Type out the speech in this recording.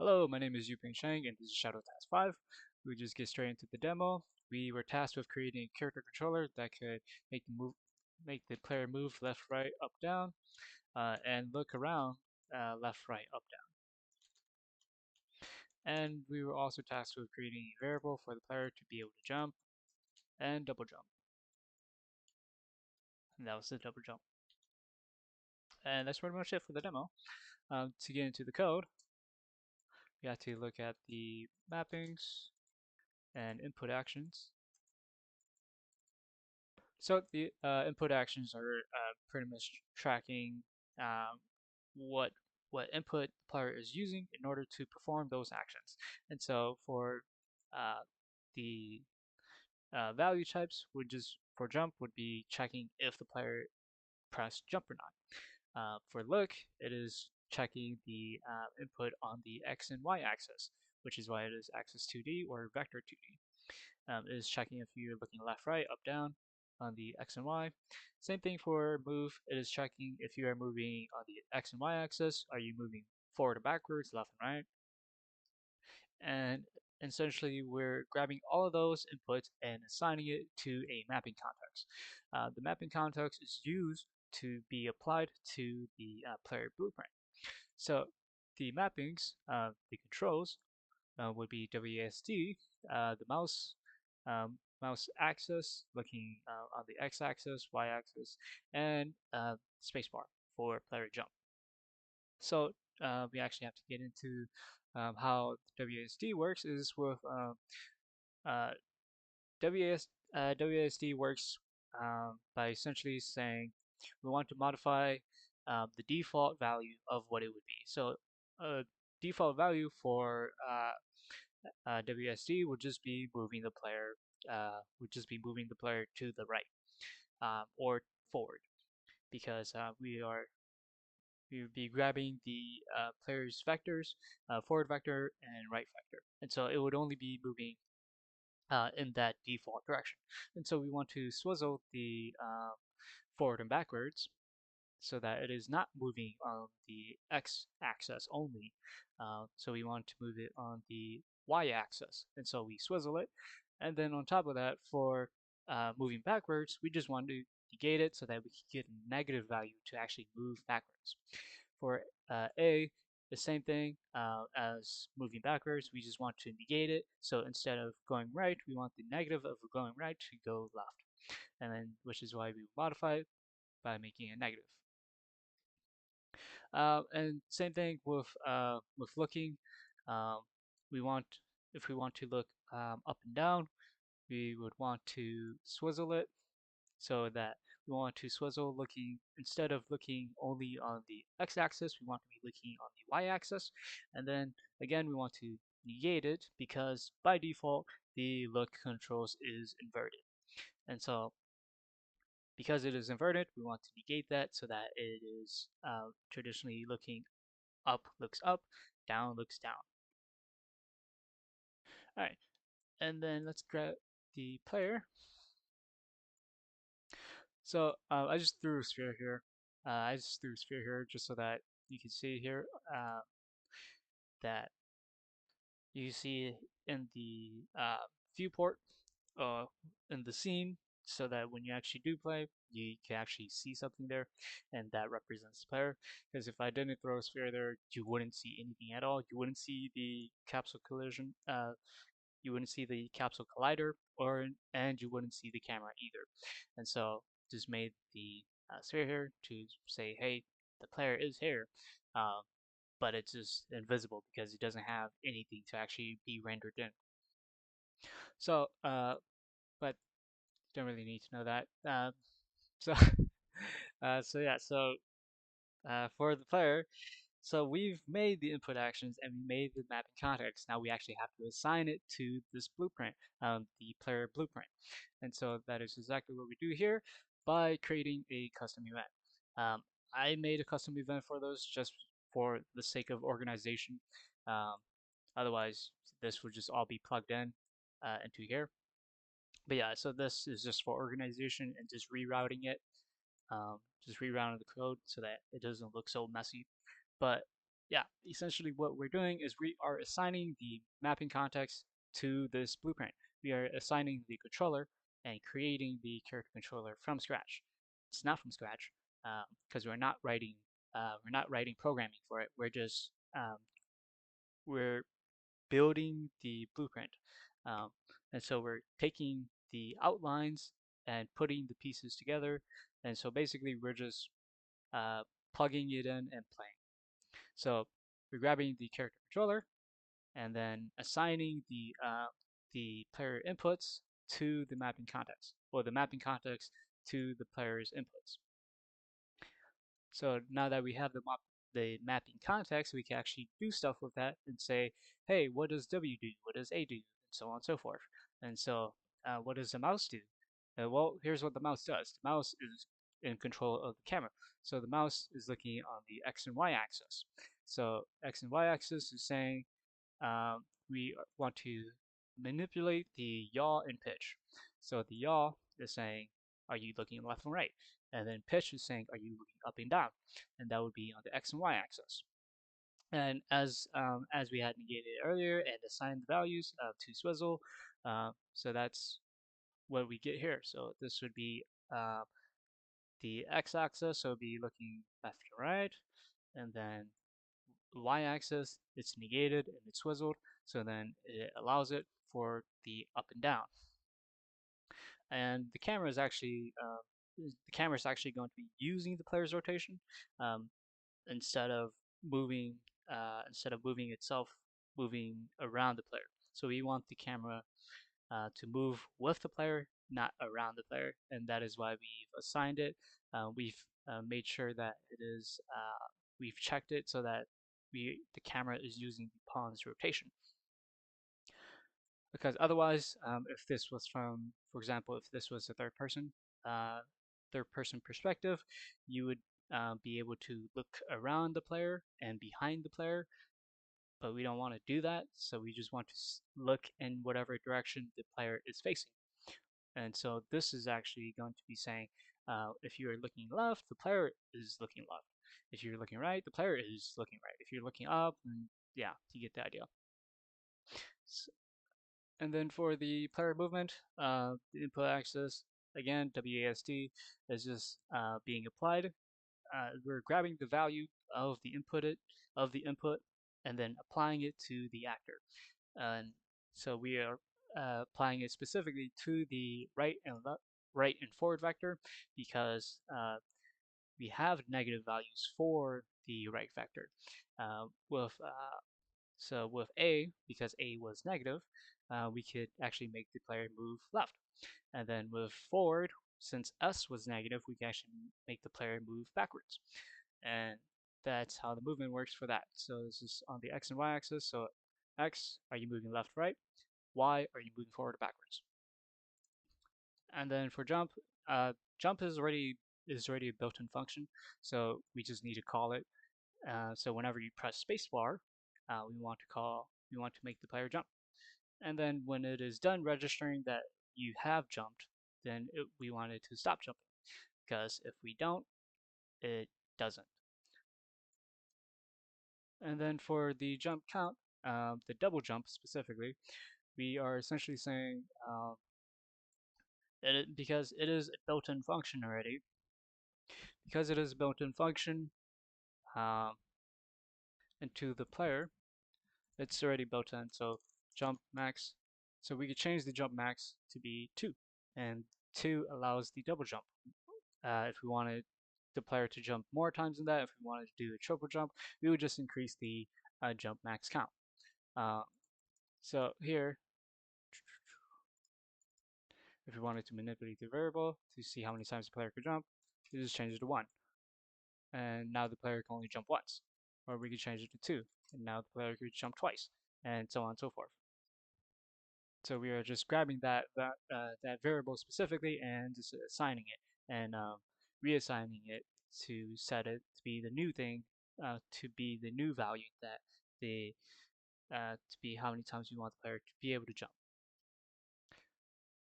Hello, my name is Yuping Shang, and this is Shadow Task 5. We just get straight into the demo. We were tasked with creating a character controller that could make the player move left, right, up, down, and look around left, right, up, down. And we were also tasked with creating a variable for the player to be able to jump and double jump. And that was the double jump. And that's pretty much it for the demo. To get into the code, we have to look at the mappings and input actions. So the input actions are pretty much tracking um, what what input the player is using in order to perform those actions. And so for the value types, would just for jump would be checking if the player pressed jump or not. For look, it is checking the input on the x and y axis, which is why it is axis 2D or vector 2D. Is checking if you're looking left, right, up, down on the X and Y. Same thing for move. It is checking if you are moving on the X and Y axis. Are you moving forward and backwards, left and right? And essentially, we're grabbing all of those inputs and assigning it to a mapping context. The mapping context is used to be applied to the player blueprint. So the mappings, the controls, would be WASD, the mouse axis, looking on the x-axis, y-axis, and spacebar for player jump. So we actually have to get into how WASD works. Is with uh, WASD works by essentially saying we want to modify the default value of what it would be. So default value for WSD would just be moving the player to the right or forward because we would be grabbing the player's vectors, forward vector and right vector, and so it would only be moving in that default direction. And so we want to swizzle the forward and backwards so that it is not moving on the x-axis only. So we want to move it on the y-axis, and so we swizzle it. And then on top of that, for moving backwards, we just want to negate it so that we can get a negative value to actually move backwards. For A, the same thing as moving backwards, we just want to negate it. So instead of going right, we want the negative of going right to go left. And then, which is why we modify it by making it negative. And same thing with looking. Um, we want if we want to look up and down, we would want to swizzle it so that we want to swizzle looking instead of looking only on the x-axis, we want to be looking on the y-axis. And then again, we want to negate it because by default the look controls is inverted. And so because it is inverted, we want to negate that so that it is traditionally looking up looks up, down looks down. All right, and then let's grab the player. So I just threw a sphere here. I just threw a sphere here just so that you can see here that you see in the viewport in the scene so that when you actually do play, you can actually see something there, and that represents the player. Because if I didn't throw a sphere there, you wouldn't see anything at all. You wouldn't see the capsule collision. You wouldn't see the capsule collider, and you wouldn't see the camera either. And so just made the sphere here to say, hey, the player is here, uh, but it's just invisible because it doesn't have anything to actually be rendered in. So, but don't really need to know that. So, so yeah, so for the player, so we've made the input actions and we made the mapping context. Now we actually have to assign it to this blueprint, the player blueprint. And so that is exactly what we do here by creating a custom event. Um, I made a custom event for those just for the sake of organization. Um, Otherwise, this would just all be plugged in into here. But yeah, so this is just for organization and just rerouting it, just rerouting the code so that it doesn't look so messy. But yeah, essentially what we're doing is we are assigning the mapping context to this blueprint. We are assigning the controller and creating the character controller from scratch. It's not from scratch because we're not writing programming for it. We're building the blueprint, um, and so we're taking the outlines and putting the pieces together. And so basically, we're just uh, plugging it in and playing. So we're grabbing the character controller and then assigning the player inputs to the mapping context, or the mapping context to the player's inputs. So now that we have the mapping context, we can actually do stuff with that and say, hey, what does W do? What does A do? And so on and so forth. And so what does the mouse do? Well, here's what the mouse does. The mouse is in control of the camera. So the mouse is looking on the X and Y axis. So X and Y axis is saying we want to manipulate the yaw and pitch. So the yaw is saying, are you looking left and right? And then pitch is saying, are you looking up and down? And that would be on the X and Y axis. And as we had negated earlier and assigned the values to swizzle, so that's what we get here. So this would be the x-axis, so be looking left to right, and then y-axis, it's negated and it's swizzled, so then it allows it for the up and down. And the camera is actually going to be using the player's rotation um, instead of moving itself, moving around the player. So we want the camera to move with the player, not around the player, and that is why we've assigned it. We've made sure that we've checked it so that the camera is using the pawn's rotation. Because otherwise, if this was from, for example, if this was a third person perspective, you would be able to look around the player and behind the player, but we don't want to do that, so we just want to look in whatever direction the player is facing. And so this is actually going to be saying, if you're looking left, the player is looking left. If you're looking right, the player is looking right. If you're looking up, then yeah, you get the idea. So, and then for the player movement, the input axis, again, WASD is just being applied. We're grabbing the value of the input and then applying it to the actor. And so we are applying it specifically to the right and forward vector because we have negative values for the right vector. With A, because A was negative, we could actually make the player move left. And then with forward, since S was negative, we can actually make the player move backwards. And that's how the movement works for that. So this is on the X and Y axis. So X, are you moving left, right? Y, are you moving forward or backwards? And then for jump, jump is already a built-in function, so we just need to call it. So whenever you press spacebar, we want to make the player jump. And then when it is done registering that you have jumped, then we want it to stop jumping, because if we don't, it doesn't. And then for the jump count, the double jump specifically, we are essentially saying because it is a built-in function already, because it is a built-in function um, into the player, it's already built in. So jump max, so we could change the jump max to be 2, and 2 allows the double jump. If we wanted the player to jump more times than that, if we wanted to do a triple jump, we would just increase the jump max count. Uh, so here, if we wanted to manipulate the variable to see how many times the player could jump, we just change it to 1. And now the player can only jump once. Or we could change it to 2, and now the player could jump twice, and so on and so forth. So we are just grabbing that variable specifically and just assigning it and reassigning it to set it to be the new thing, to be the new value that the to be how many times we want the player to be able to jump.